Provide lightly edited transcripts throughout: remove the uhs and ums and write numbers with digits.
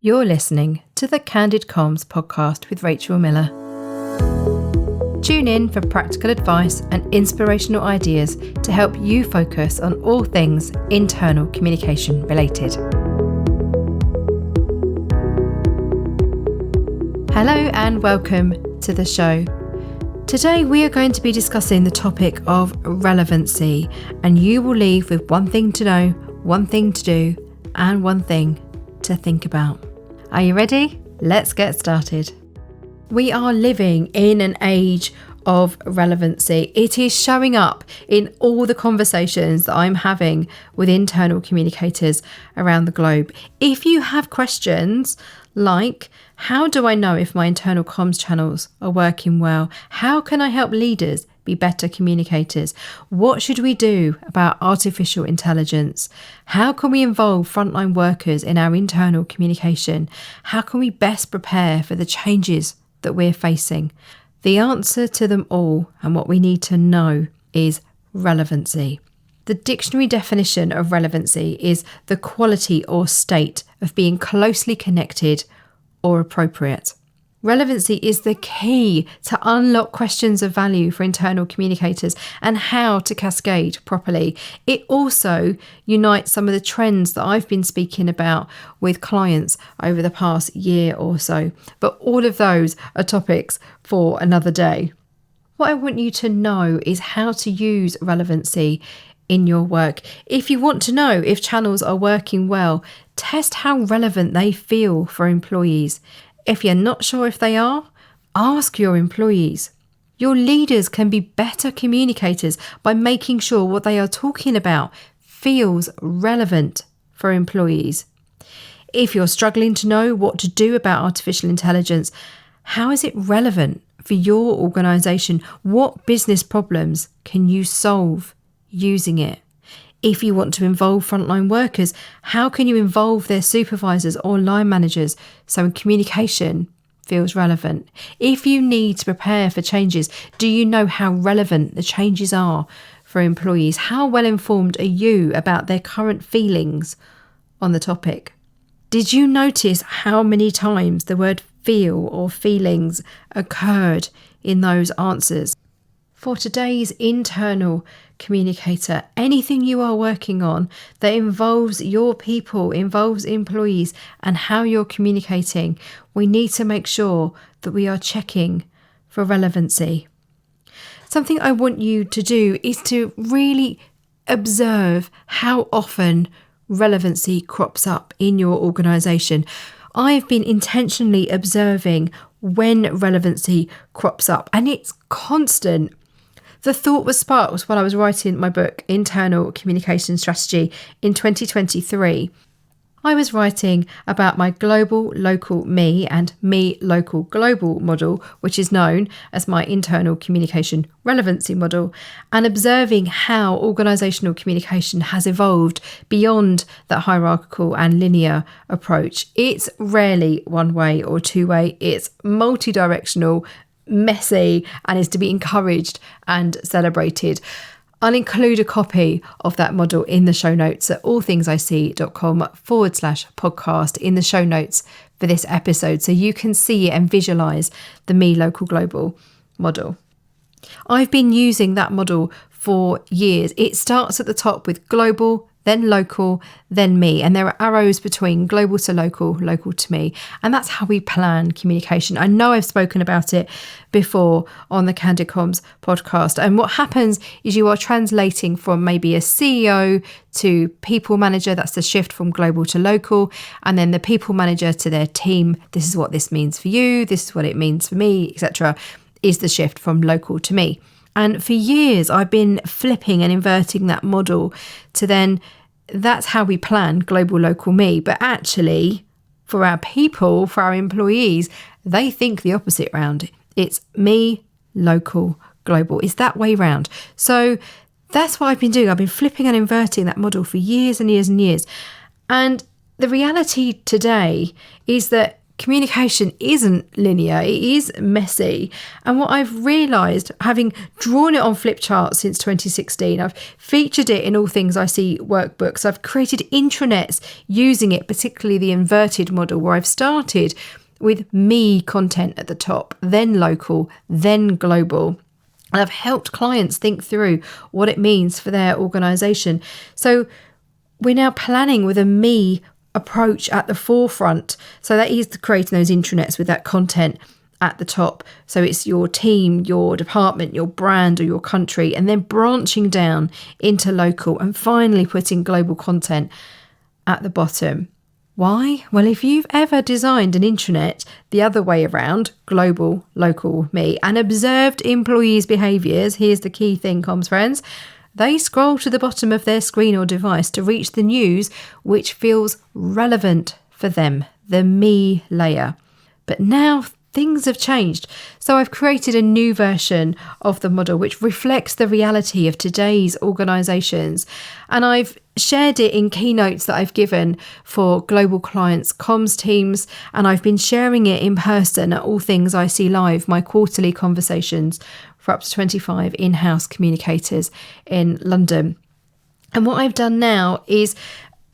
You're listening to the Candid Comms podcast with Rachel Miller. Tune in for practical advice and inspirational ideas to help you focus on all things internal communication related. Hello and welcome to the show. Today we are going to be discussing the topic of relevancy, and you will leave with one thing to know, one thing to do, and one thing to think about. Are you ready? Let's get started. We are living in an age of relevancy. It is showing up in all the conversations that I'm having with internal communicators around the globe. If you have questions like, how do I know if my internal comms channels are working well? How can I help leaders be better communicators? What should we do about artificial intelligence? How can we involve frontline workers in our internal communication? How can we best prepare for the changes that we're facing? The answer to them all, and what we need to know, is relevancy. The dictionary definition of relevancy is the quality or state of being closely connected or appropriate. Relevancy is the key to unlock questions of value for internal communicators and how to cascade properly. It also unites some of the trends that I've been speaking about with clients over the past year or so. But all of those are topics for another day. What I want you to know is how to use relevancy in your work. If you want to know if channels are working well, test how relevant they feel for employees. If you're not sure if they are, ask your employees. Your leaders can be better communicators by making sure what they are talking about feels relevant for employees. If you're struggling to know what to do about artificial intelligence, how is it relevant for your organisation? What business problems can you solve using it? If you want to involve frontline workers, how can you involve their supervisors or line managers so communication feels relevant? If you need to prepare for changes, do you know how relevant the changes are for employees? How well informed are you about their current feelings on the topic? Did you notice how many times the word feel or feelings occurred in those answers? For today's internal communicator, anything you are working on that involves your people, involves employees, and how you're communicating, we need to make sure that we are checking for relevancy. Something I want you to do is to really observe how often relevancy crops up in your organisation. I've been intentionally observing when relevancy crops up, and it's constant. The thought was sparked when I was writing my book, Internal Communication Strategy, in 2023. I was writing about my global, local, me and me, local, global model, which is known as my internal communication relevancy model, and observing how organisational communication has evolved beyond that hierarchical and linear approach. It's rarely one way or two way. It's multi-directional, messy, and is to be encouraged and celebrated. I'll include a copy of that model in the show notes at allthingsic.com/podcast in the show notes for this episode, so you can see and visualize the me, local, global model. I've been using that model for years. It starts at the top with global, then local, then me. And there are arrows between global to local, local to me. And that's how we plan communication. I know I've spoken about it before on the Candid Comms podcast. And what happens is you are translating from maybe a CEO to people manager. That's the shift from global to local. And then the people manager to their team. This is what this means for you. This is what it means for me, etc. is the shift from local to me. And for years, I've been flipping and inverting that model to then, that's how we plan global, local, me. But actually, for our people, for our employees, they think the opposite round. It's me, local, global. It's that way round. So that's what I've been doing. I've been flipping and inverting that model for years and years and years. And the reality today is that communication isn't linear, it is messy. And what I've realised, having drawn it on flip charts since 2016, I've featured it in All Things I See workbooks, I've created intranets using it, particularly the inverted model, where I've started with me content at the top, then local, then global. And I've helped clients think through what it means for their organisation. So we're now planning with a me approach at the forefront. So that is creating those intranets with that content at the top. So it's your team, your department, your brand or your country, and then branching down into local and finally putting global content at the bottom. Why? Well, if you've ever designed an intranet the other way around, global, local, me, and observed employees' behaviours, here's the key thing, comms friends, they scroll to the bottom of their screen or device to reach the news which feels relevant for them, the me layer. But now things have changed. So I've created a new version of the model which reflects the reality of today's organisations. And I've shared it in keynotes that I've given for global clients, comms teams, and I've been sharing it in person at All Things I See Live, my quarterly conversations for up to 25 in-house communicators in London. And what I've done now is,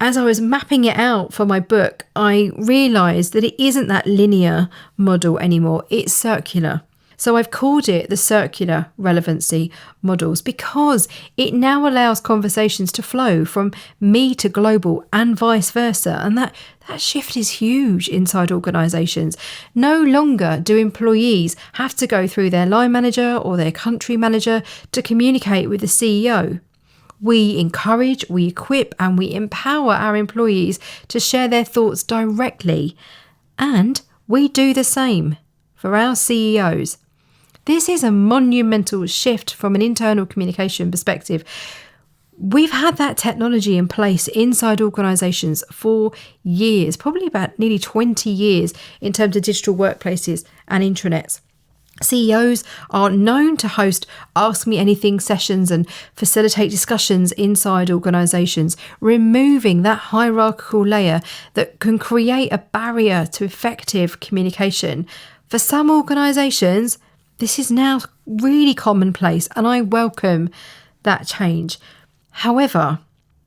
as I was mapping it out for my book, I realised that it isn't that linear model anymore, it's circular. So I've called it the circular relevancy models because it now allows conversations to flow from me to global and vice versa. And that shift is huge inside organisations. No longer do employees have to go through their line manager or their country manager to communicate with the CEO. We encourage, we equip and we empower our employees to share their thoughts directly. And we do the same for our CEOs. This is a monumental shift from an internal communication perspective. We've had that technology in place inside organisations for years, probably about nearly 20 years in terms of digital workplaces and intranets. CEOs are known to host Ask Me Anything sessions and facilitate discussions inside organisations, removing that hierarchical layer that can create a barrier to effective communication. For some organisations, this is now really commonplace, and I welcome that change. However,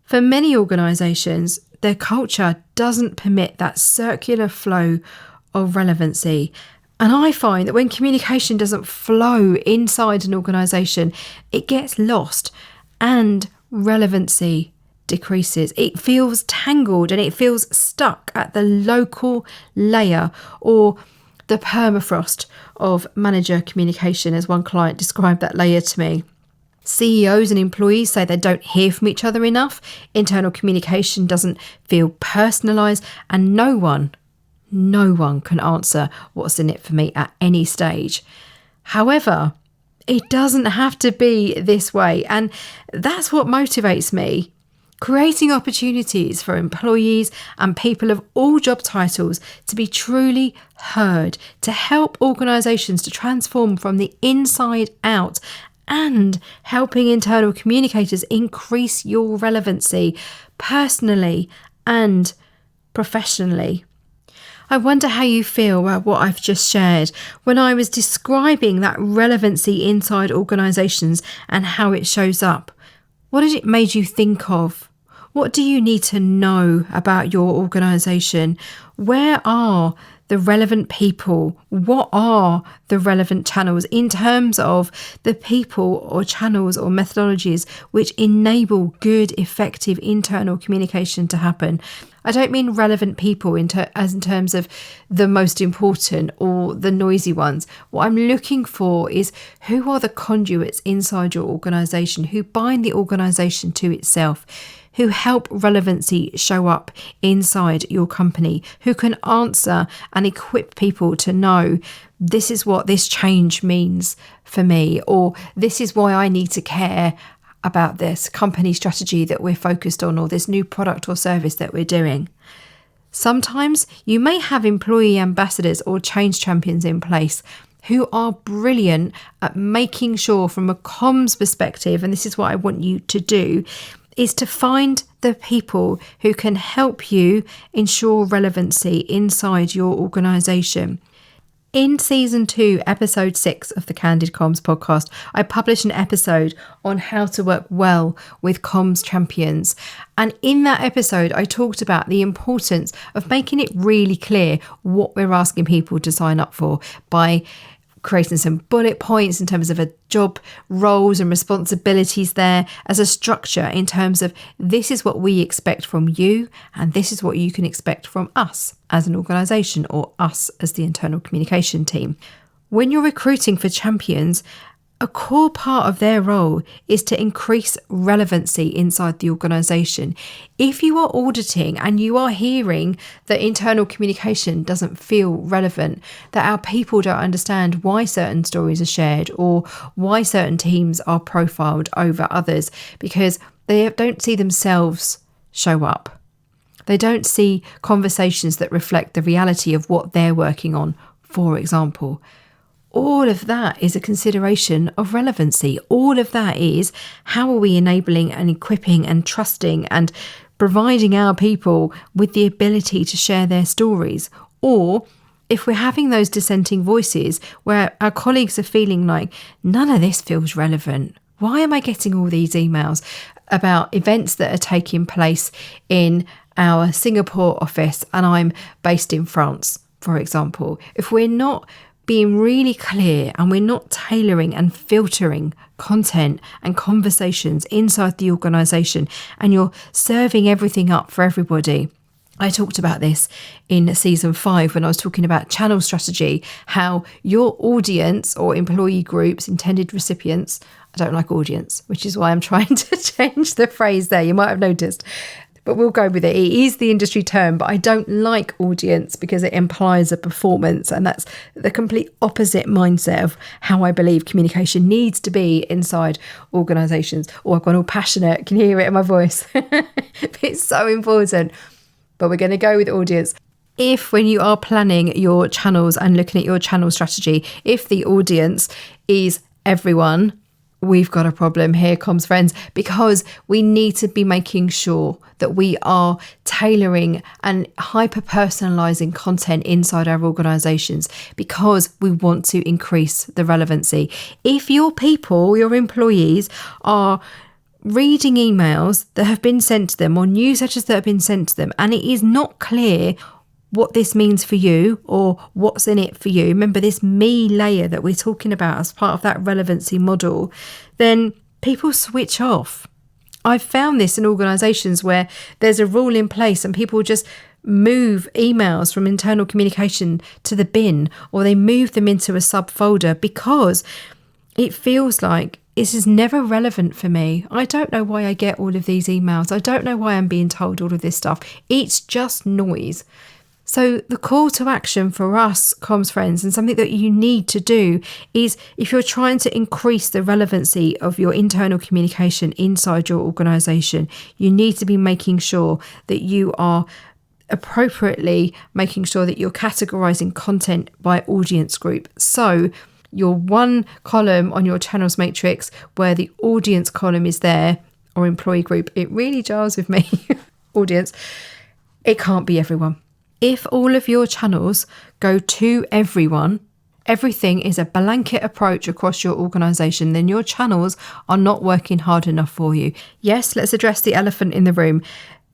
for many organisations, their culture doesn't permit that circular flow of relevancy. And I find that when communication doesn't flow inside an organisation, it gets lost and relevancy decreases. It feels tangled and it feels stuck at the local layer or the permafrost of manager communication, as one client described that layer to me. CEOs and employees say they don't hear from each other enough. Internal communication doesn't feel personalised, and no one can answer what's in it for me at any stage. However, it doesn't have to be this way, and that's what motivates me. Creating opportunities for employees and people of all job titles to be truly heard, to help organisations to transform from the inside out, and helping internal communicators increase your relevancy personally and professionally. I wonder how you feel about what I've just shared when I was describing that relevancy inside organisations and how it shows up. What has it made you think of? What do you need to know about your organisation? Where are the relevant people? What are the relevant channels in terms of the people or channels or methodologies which enable good, effective internal communication to happen? I don't mean relevant people in terms of the most important or the noisy ones. What I'm looking for is who are the conduits inside your organisation, who bind the organisation to itself, who help relevancy show up inside your company, who can answer and equip people to know this is what this change means for me, or this is why I need to care about this company strategy that we're focused on, or this new product or service that we're doing. Sometimes you may have employee ambassadors or change champions in place who are brilliant at making sure from a comms perspective, and this is what I want you to do, is to find the people who can help you ensure relevancy inside your organisation. In season 2, episode 6 of the Candid Comms podcast, I published an episode on how to work well with comms champions. And in that episode, I talked about the importance of making it really clear what we're asking people to sign up for by creating some bullet points in terms of a job roles and responsibilities there as a structure in terms of this is what we expect from you and this is what you can expect from us as an organisation or us as the internal communication team. When you're recruiting for champions, a core part of their role is to increase relevancy inside the organisation. If you are auditing and you are hearing that internal communication doesn't feel relevant, that our people don't understand why certain stories are shared or why certain teams are profiled over others because they don't see themselves show up. They don't see conversations that reflect the reality of what they're working on, for example. All of that is a consideration of relevancy. All of that is how are we enabling and equipping and trusting and providing our people with the ability to share their stories. Or if we're having those dissenting voices where our colleagues are feeling like none of this feels relevant. Why am I getting all these emails about events that are taking place in our Singapore office and I'm based in France, for example? If we're not being really clear and we're not tailoring and filtering content and conversations inside the organisation and you're serving everything up for everybody. I talked about this in season 5 when I was talking about channel strategy, how your audience or employee groups, intended recipients, I don't like audience, which is why I'm trying to change the phrase there. You might have noticed. But we'll go with it. It is the industry term, but I don't like audience because it implies a performance. And that's the complete opposite mindset of how I believe communication needs to be inside organisations. Oh, I've gone all passionate. Can you hear it in my voice? It's so important. But we're going to go with audience. If when you are planning your channels and looking at your channel strategy, if the audience is everyone, we've got a problem here, comms friends, because we need to be making sure that we are tailoring and hyper-personalising content inside our organisations because we want to increase the relevancy. If your people, your employees, are reading emails that have been sent to them or newsletters that have been sent to them and it is not clear what this means for you or what's in it for you, remember this me layer that we're talking about as part of that relevancy model, then people switch off. I've found this in organisations where there's a rule in place and people just move emails from internal communication to the bin or they move them into a subfolder because it feels like this is never relevant for me. I don't know why I get all of these emails. I don't know why I'm being told all of this stuff. It's just noise. So the call to action for us, comms friends, and something that you need to do is if you're trying to increase the relevancy of your internal communication inside your organisation, you need to be making sure that you are appropriately making sure that you're categorising content by audience group. So your one column on your channels matrix where the audience column is there, or employee group, it really jars with me, audience, it can't be everyone. If all of your channels go to everyone, everything is a blanket approach across your organisation, then your channels are not working hard enough for you. Yes, let's address the elephant in the room.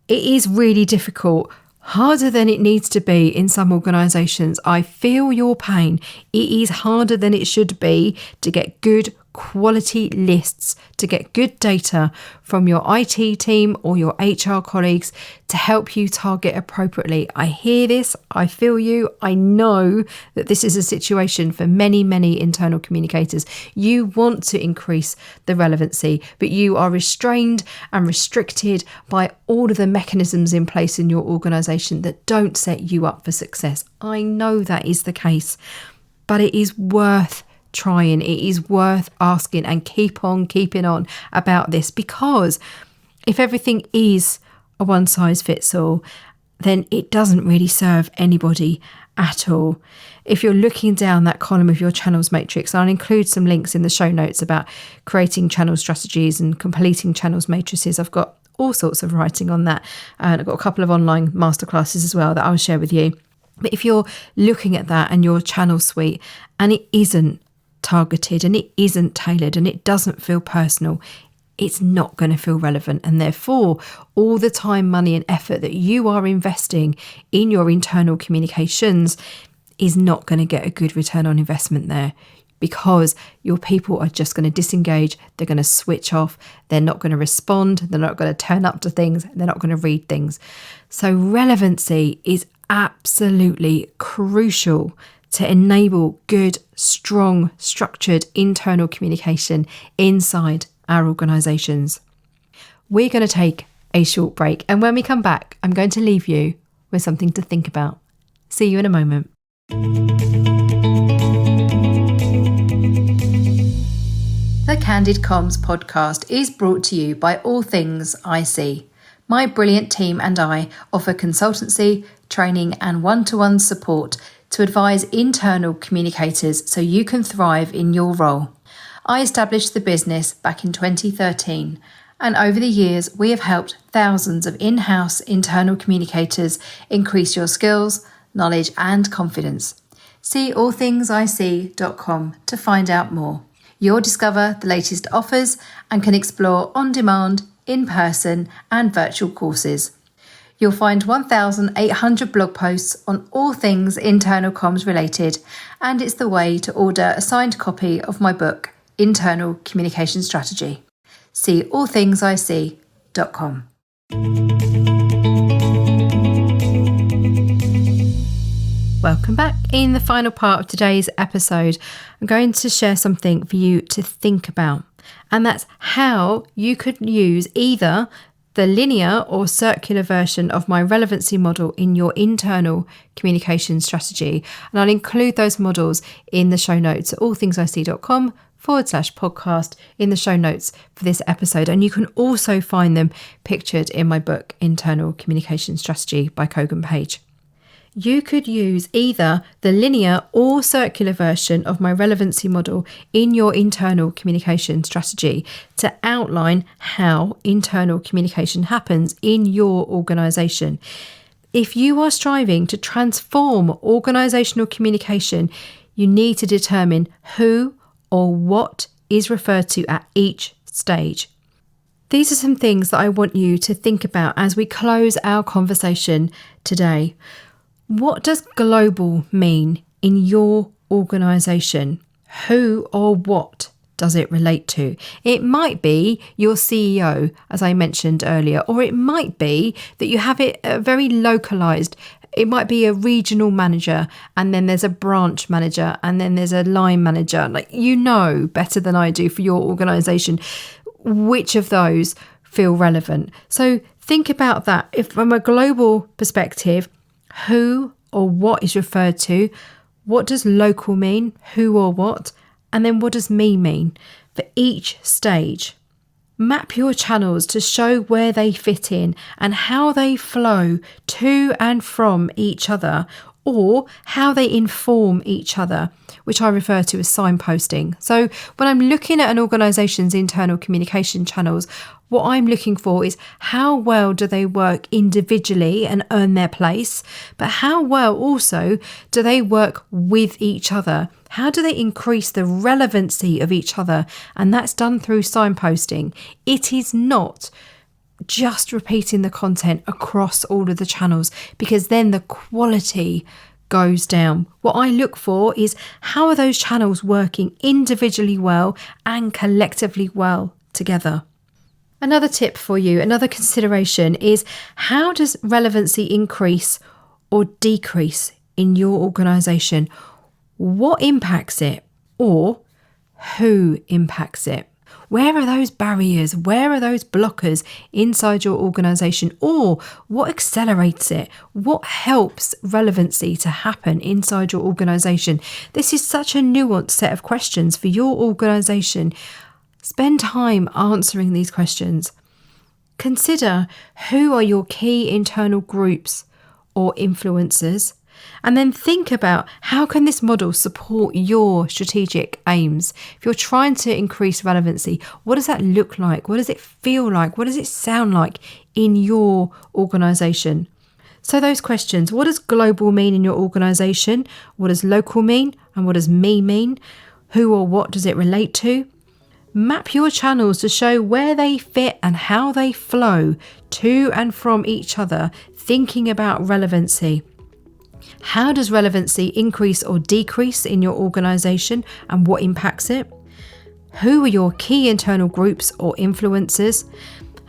It is really difficult, harder than it needs to be in some organisations. I feel your pain. It is harder than it should be to get good quality lists, to get good data from your IT team or your HR colleagues to help you target appropriately. I hear this, I feel you, I know that this is a situation for many, many internal communicators. You want to increase the relevancy, but you are restrained and restricted by all of the mechanisms in place in your organisation that don't set you up for success. I know that is the case, but it is worth trying, it is worth asking and keep on keeping on about this, because if everything is a one size fits all, then it doesn't really serve anybody at all. If you're looking down that column of your channels matrix, I'll include some links in the show notes about creating channel strategies and completing channels matrices. I've got all sorts of writing on that. And I've got a couple of online masterclasses as well that I'll share with you. But if you're looking at that and your channel suite and it isn't targeted and it isn't tailored and it doesn't feel personal, it's not going to feel relevant. And therefore, all the time, money and effort that you are investing in your internal communications is not going to get a good return on investment there, because your people are just going to disengage. They're going to switch off. They're not going to respond. They're not going to turn up to things. They're not going to read things. So relevancy is absolutely crucial to enable good, strong, structured internal communication inside our organisations. We're going to take a short break, and when we come back, I'm going to leave you with something to think about. See you in a moment. The Candid Comms podcast is brought to you by All Things I See. My brilliant team and I offer consultancy, training and one-to-one support to advise internal communicators so you can thrive in your role. I established the business back in 2013, and over the years we have helped thousands of in-house internal communicators increase your skills, knowledge and confidence. See allthingsisee.com to find out more. You'll discover the latest offers and can explore on-demand, in-person and virtual courses. You'll find 1,800 blog posts on all things internal comms related, and it's the way to order a signed copy of my book, Internal Communication Strategy. See allthingsisee.com. Welcome back. In the final part of today's episode, I'm going to share something for you to think about, and that's how you could use either the linear or circular version of my relevancy model in your internal communication strategy. And I'll include those models in the show notes at allthingsic.com/podcast in the show notes for this episode. And you can also find them pictured in my book, Internal Communication Strategy by Kogan Page. You could use either the linear or circular version of my relevancy model in your internal communication strategy to outline how internal communication happens in your organisation. If you are striving to transform organisational communication, you need to determine who or what is referred to at each stage. These are some things that I want you to think about as we close our conversation today. What does global mean in your organisation? Who or what does it relate to? It might be your CEO, as I mentioned earlier, or it might be that you have it very localised. It might be a regional manager, and then there's a branch manager, and then there's a line manager. Like, you know better than I do for your organisation which of those feel relevant. So think about that. If from a global perspective, who or what is referred to? What does local mean? Who or what? And then what does me mean? For each stage, map your channels to show where they fit in and how they flow to and from each other, or how they inform each other, which I refer to as signposting. So when I'm looking at an organisation's internal communication channels, what I'm looking for is how well do they work individually and earn their place, but how well also do they work with each other? How do they increase the relevancy of each other? And that's done through signposting. It is not just repeating the content across all of the channels, because then the quality goes down. What I look for is how are those channels working individually well and collectively well together. Another tip for you, another consideration is how does relevancy increase or decrease in your organisation? What impacts it, or who impacts it? Where are those barriers? Where are those blockers inside your organisation? Or what accelerates it? What helps relevancy to happen inside your organisation? This is such a nuanced set of questions for your organisation. Spend time answering these questions. Consider who are your key internal groups or influencers, And then think about, how can this model support your strategic aims? If you're trying to increase relevancy, what does that look like? What does it feel like? What does it sound like in your organisation? So those questions: what does global mean in your organisation? What does local mean? And what does me mean? Who or what does it relate to? Map your channels to show where they fit and how they flow to and from each other, thinking about relevancy. How does relevancy increase or decrease in your organisation and what impacts it? Who are your key internal groups or influencers?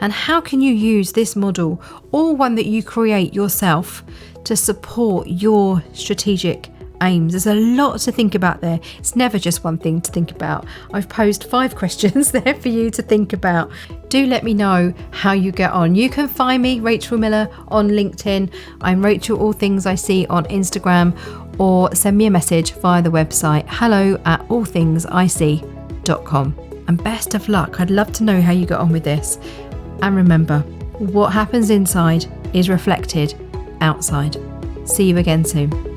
And how can you use this model, or one that you create yourself, to support your strategic aims? There's a lot to think about there. It's never just one thing to think about. I've posed 5 questions there for you to think about. Do let me know how you get on. You can find me, Rachel Miller, on LinkedIn. I'm Rachel All Things I See on Instagram, or send me a message via the website hello@allthingsic.com. And best of luck. I'd love to know how you got on with this. And remember, what happens inside is reflected outside. See you again soon.